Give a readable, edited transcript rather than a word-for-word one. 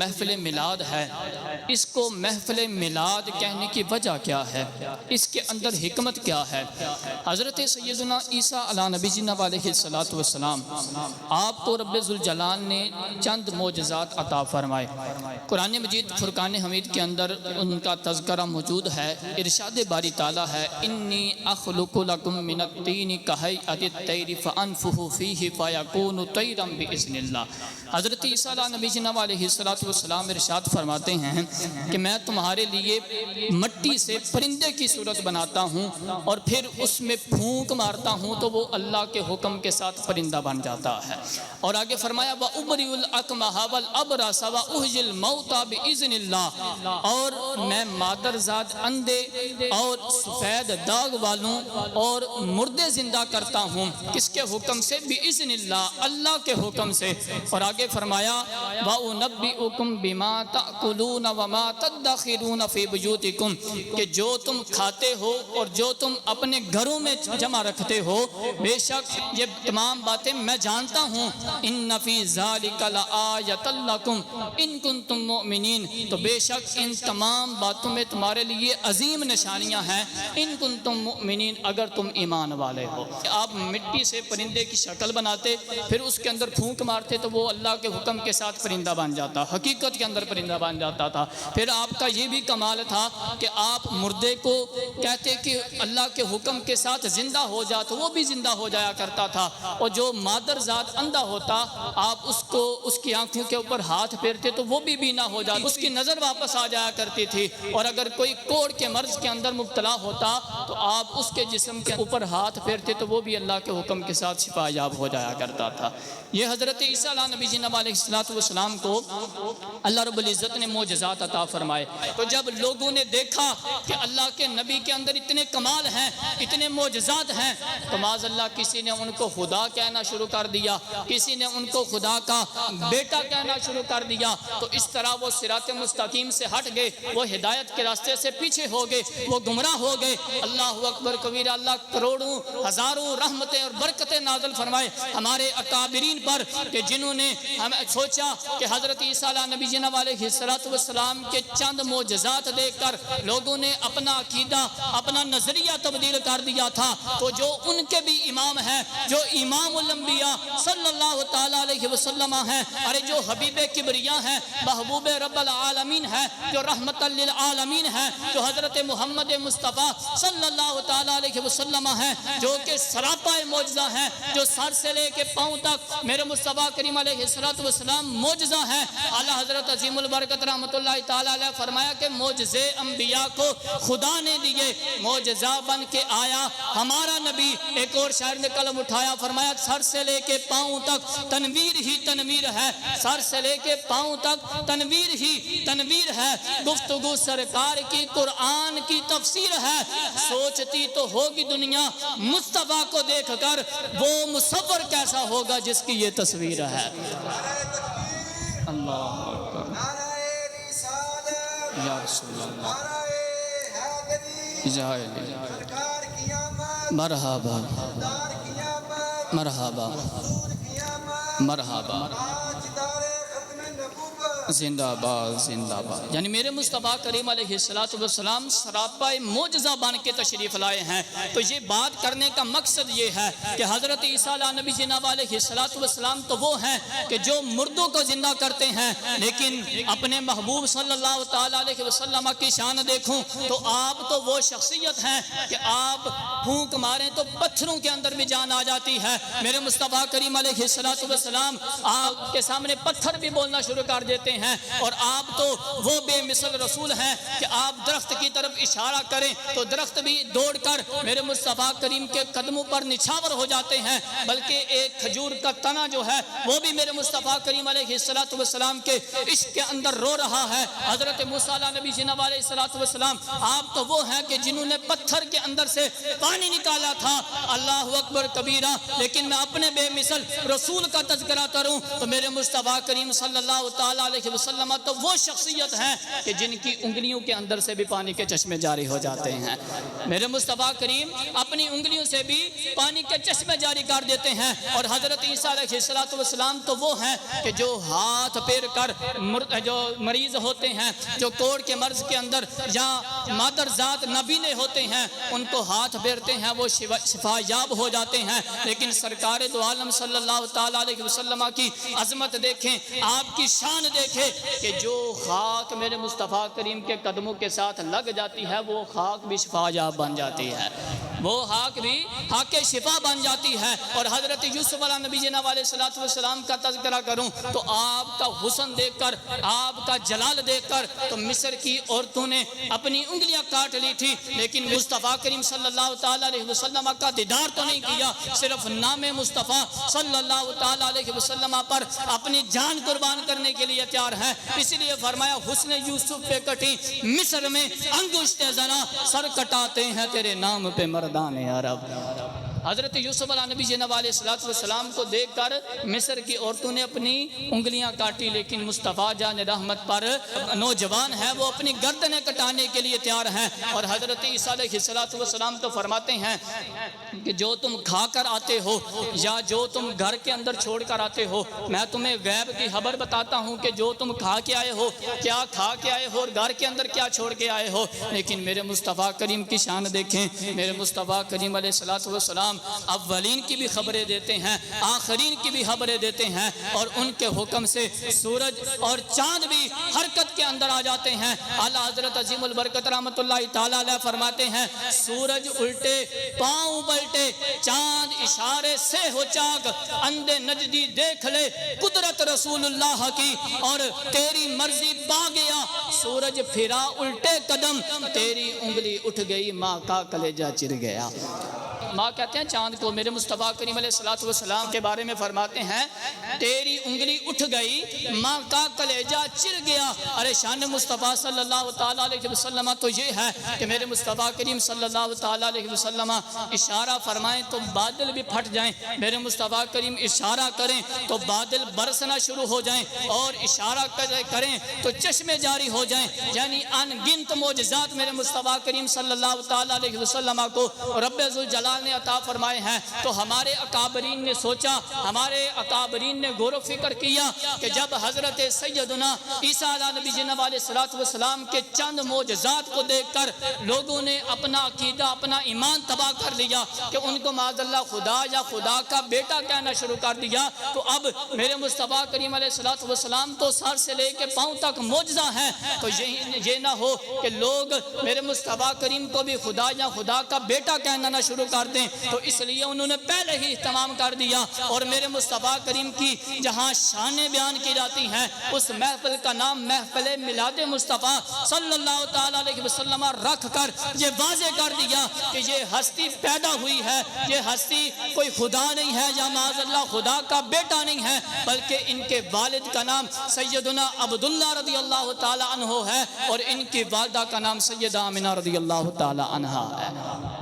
محفل میلاد ہے، اس کو محفل میلاد کہنے کی وجہ کیا ہے؟ اس کے اندر حکمت کیا ہے؟ حضرت سیدنا عیسیٰ علیہ نبی جناب علیہ السلام آپ کو رب ذوالجلال نے چند معجزات عطا فرمائے۔ قرآن مجید فرقان حمید کے اندر ان کا تذکرہ موجود ہے۔ ارشاد باری تعالیٰ ہے انی اخلق لکم من الطین کہیئۃ الطیر فانفخ فیہ فیکون طیرا باذن اللہ۔ حضرت عیسیٰ علیہ نبی جناب علیہ السلام ارشاد فرماتے ہیں کہ میں تمہارے لیے مٹی سے پرندے کی صورت بناتا ہوں اور پھر اس میں پھونک مارتا ہوں تو وہ اللہ کے حکم کے ساتھ پرندہ بن جاتا ہے۔ اور آگے فرمایا وَأُبْرِئُ الْأَكْمَحَ وَالْأَبْرَصَ وَأُحْيِي الْمَوْتَى بِإِذْنِ اللَّهِ، اور میں مادرزاد اندھے اور سفید داغ والوں اور مردے زندہ کرتا ہوں، کس کے حکم سے؟ بِإِذْنِ اللَّهِ، اللہ کے حکم سے۔ اور آگے فرمایا وَأُنَبِّئُكُم بِمَا تَأْكُلُونَ وَمَا تَدَّخِرُونَ فِي بُيُوتِكُمْ، کہ جو تم کھاتے ہو اور جو تم اپنے گھروں میں جمع رکھتے ہو، بے شک یہ تمام باتیں میں جانتا ہوں۔ إِنَّ فِي ذَلِكَ لَآيَةً لَكُمْ إِن كُنتُم مُؤْمِنِينَ، تو بے شک ان تمام باتوں میں تمہارے لیے عظیم نشانیاں ہیں۔ إِن كُنتُم مُؤْمِنِينَ، اگر تم ایمان والے ہو۔ آپ مٹی سے پرندے کی شکل بناتے، پھر اس کے اندر پھونک مارتے تو وہ اللہ کے حکم کے ساتھ پرندہ بن جاتا، حقیقت کے اندر پرندہ بن جاتا تھا۔ پھر آپ کا یہ بھی کمال تھا کہ آپ مردے کو کہتے کہ اللہ کے حکم کے ساتھ زندہ ہو جا تو وہ بھی زندہ ہو جایا کرتا تھا، اور جو مادرزاد اندھا ہوتا آپ اس کو اس کی آنکھوں کے اوپر ہاتھ پھیرتے تو وہ بھی بینا ہو جاتا، اس کی نظر واپس آ جایا کرتی تھی۔ اور اگر کوئی کوڑ کے مرض کے اندر مبتلا ہوتا تو آپ اس کے جسم کے اوپر ہاتھ پھیرتے تو وہ بھی اللہ کے حکم کے ساتھ شفا یاب ہو جایا کرتا تھا۔ یہ حضرت عیسیٰ علیہ نبی جناب علیہ السلام کو اللہ رب العزت نے معجزات عطا فرمائے۔ تو جب لوگوں نے دیکھا کہ اللہ کے نبی کے اندر اتنے کمال ہیں، اتنے معجزات ہیں، تو معاذ اللہ کسی نے ان کو خدا کہنا شروع کر دیا، کسی نے ان کو خدا کا بیٹا کہنا شروع کر دیا۔ تو اس طرح وہ صراط مستقیم سے ہٹ گئے، وہ ہدایت کے راستے سے پیچھے ہو گئے، وہ گمراہ ہو گئے۔ اللہ اکبر کبیرہ، اللہ کروڑوں ہزاروں رحمتیں اور برکتیں نازل فرمائے ہمارے اکابرین پر کہ جنہوں نے ہمیں سوچا کہ حضرت عیسیٰ علیہ نبی جناب علیہ السلام کے چند معجزات دیکھ کر لوگوں نے اپنا عقیدہ، اپنا نظریہ تبدیل کر دیا تھا۔ تو جو ان کے بھی امام ہیں، جو امام الانبیاء صلی اللہ تعالیٰ علیہ وسلم ہیں، ارے جو حبیب کبریا ہیں، محبوب رب العالمین ہیں، جو رحمت للعالمین ہیں، جو حضرت محمد مصطفیٰ صلی اللہ تعالیٰ علیہ وسلم ہیں، جو کہ سراپا معجزہ ہیں، جو سر سے لے کے پاؤں تک میرے مصطفیٰ کریم علیہ السلام معجزہ ہیں۔ اعلیٰ حضرت عظیم البرکت رحمت اللہ تعالیٰ علیہ فرمایا کہ معجزے انبیاء کو خدا نے دیے، معجزہ بن کے آیا ہمارا نبی۔ ایک اور شاعر نے قلم اٹھایا، فرمایا سر سے لے کے پاؤں تک تنویر ہی تنویر ہے، سر سے لے کے پاؤں تک تنویر ہی تنویر ہے، گفتگو سرکار کی قرآن کی تفسیر ہے، سوچتی تو ہوگی دنیا مصطفیٰ کو دیکھ کر وہ مصور کیسا ہوگا جس کی یہ تصویر ہے۔ اللہ اکبر یا رسول اللہ، مرحبا مرحبا مرحبا، زندہ باد زندہ باد۔ یعنی میرے مصطفیٰ کریم علیہ السلام سراپا معجزہ بن کے تشریف لائے ہیں۔ تو یہ بات کرنے کا مقصد یہ ہے کہ حضرت عیسیٰ علیہ نبی جناب علیہ السلام تو وہ ہیں کہ جو مردوں کو زندہ کرتے ہیں، لیکن اپنے محبوب صلی اللہ تعالیٰ علیہ وسلم کی شان دیکھوں تو آپ تو وہ شخصیت ہیں کہ آپ پھونک ماریں تو پتھروں کے اندر بھی جان آ جاتی ہے۔ میرے مصطفیٰ کریم علیہ السلام آپ کے سامنے پتھر بھی بولنا شروع کر دیتے ہیں، اور آپ تو وہ بے مثل رسول ہیں کہ آپ درخت کی طرف اشارہ کریں تو درخت بھی دوڑ کر میرے مصطفیٰ کریم کے قدموں پر نچھاور ہو جاتے ہیں، بلکہ ایک کھجور کا تنا جو ہے وہ بھی میرے مصطفیٰ کریم علیہ السلام کے عشق کے اندر رو رہا ہے۔ حضرت موسیٰ علیہ نبی جناب علیہ السلام آپ تو وہ ہیں کہ جنہوں نے پتھر کے اندر سے پانی نکالا تھا۔ اللہ اکبر کبیرہ، لیکن میں اپنے بے مثل رسول کا تذکرہ کروں تو میرے مصطفیٰ کریم صلی اللہ تعالیٰ علیہ علیہ وسلم تو وہ شخصیت ہیں کہ جن کی انگلیوں کے اندر سے بھی پانی کے چشمے جاری ہو جاتے ہیں. میرے مصطفیٰ کریم اپنی انگلیوں سے بھی پانی کے چشمے جاری کر دیتے ہیں. اور حضرت عیسیٰ علیہ السلام تو وہ ہیں کہ جو ہاتھ پھیر کر جو مریض ہوتے ہیں, جو کوڑ کے مرض کے اندر یا مادر ذات نبینے ہوتے ہیں, ان کو ہاتھ پھیرتے ہیں, وہ شفا یاب ہو جاتے ہیں. لیکن سرکار دو عالم صلی اللہ تعالیٰ علیہ وسلم کی عظمت دیکھیں, آپ کی شان دیکھیں کہ جو خاک میرے مصطفیٰ کریم کے قدموں کے ساتھ لگ جاتی ہے وہ خاک بھی شفا یاب بن جاتی ہے, وہ خاک بھی خاک شفا بن جاتی ہے. اور حضرت یوسف علیہ نبی جناب علیہ السلام کا تذکرہ کروں تو آپ کا حسن دیکھ کر, آپ کا جلال دیکھ کر تو مصر کی عورتوں نے اپنی انگلیاں کاٹ لی تھی, لیکن مصطفیٰ کریم صلی اللہ تعالیٰ علیہ وسلم کا دیدار تو نہیں کیا, صرف نام مصطفیٰ صلی اللہ تعالیٰ علیہ وسلم پر اپنی جان قربان کرنے کے لیے تیار ہے. اس لیے فرمایا حسن یوسف پہ کٹی مصر میں انگشت زنا, سر کٹاتے ہیں تیرے نام پہ مردان عرب. حضرت یوسف علیہ نبی جناب علیہ السلام کو دیکھ کر مصر کی عورتوں نے اپنی انگلیاں کاٹی, لیکن مصطفیٰ جان رحمت پر نوجوان ہے وہ اپنی گردنیں کٹانے کے لیے تیار ہیں. اور حضرت عیسیٰ علیہ السلام تو فرماتے ہیں کہ جو تم کھا کر آتے ہو یا جو تم گھر کے اندر چھوڑ کر آتے ہو, میں تمہیں غیب کی خبر بتاتا ہوں کہ جو تم کھا کے آئے ہو, کیا کھا کے آئے ہو اور گھر کے اندر کیا چھوڑ کے آئے ہو. لیکن میرے مصطفیٰ کریم کی شان دیکھیں, میرے مصطفیٰ کریم علیہ السلام اولین کی بھی خبریں دیتے ہیں, آخرین کی بھی خبریں دیتے ہیں, اور ان کے حکم سے سورج اور چاند بھی حرکت کے اندر آ جاتے ہیں. اعلیٰ حضرت عظیم البرکت رحمت اللہ تعالیٰ علیہ فرماتے ہیں سورج الٹے پاؤں پلٹے, چاند اشارے سے ہو چاک, اندھے نجدی دیکھ لے قدرت رسول اللہ کی, اور تیری مرضی پا گیا سورج پھرا الٹے قدم, تیری انگلی اٹھ گئی ماں کا کلیجہ چر گیا. ماں کہتے ہیں چاند کو, میرے مصطفیٰ کریم علیہ السلام کے بارے میں فرماتے ہیں تیری انگلی اٹھ گئی ماں کا کلیجہ چر گیا. ارے شان مصطفیٰ صلی اللہ تعالیٰ علیہ وسلم تو یہ ہے کہ میرے مصطفیٰ کریم صلی اللہ تعالیٰ علیہ وسلم اشارہ فرمائیں تو بادل بھی پھٹ جائیں, میرے مصطفیٰ کریم اشارہ کریں تو بادل برسنا شروع ہو جائیں, اور اشارہ کریں تو چشمے جاری ہو جائیں. یعنی ان گنت معجزات میرے مصطفیٰ کریم صلی اللہ تعالیٰ علیہ وسلم کو رب ذوالجلال نے عطا فرمائے ہیں. تو ہمارے اکابرین نے سوچا, ہمارے اکابرین نے غور و فکر کیا کہ جب حضرت سیدنا عیسیٰ علیہ نبی جناب علیہ السلام کے چند معجزات کو دیکھ کر لوگوں نے اپنا عقیدہ, اپنا ایمان تباہ کر لیا کہ ان کو معاذ اللہ خدا یا خدا کا بیٹا کہنا شروع کر دیا. تو اب میرے مصطفیٰ کریم علیہ السلام تو سر سے لے کے پاؤں تک معجزہ ہیں, تو یہ نہ ہو کہ لوگ میرے مصطفیٰ کریم کو بھی خدا یا خدا کا بیٹا کہنا نہ شروع کر دیں. تو اس لیے انہوں نے پہلے ہی اہتمام کر دیا, اور میرے مصطفیٰ کریم کی جہاں شانیں بیان کی جاتی ہیں اس محفل کا نام محفل میلاد مصطفیٰ صلی اللہ تعالیٰ علیہ وسلم رکھ کر یہ واضح کر دیا کہ یہ ہستی پیدا ہوئی ہے, یہ ہستی کوئی خدا نہیں ہے یا معاذ اللہ خدا کا بیٹا نہیں ہے, بلکہ ان کے والد کا نام سیدنا عبداللہ رضی اللہ تعالیٰ عنہ ہے, اور ان کی والدہ کا نام سیدہ آمنہ رضی اللہ تعالیٰ عنہ ہے.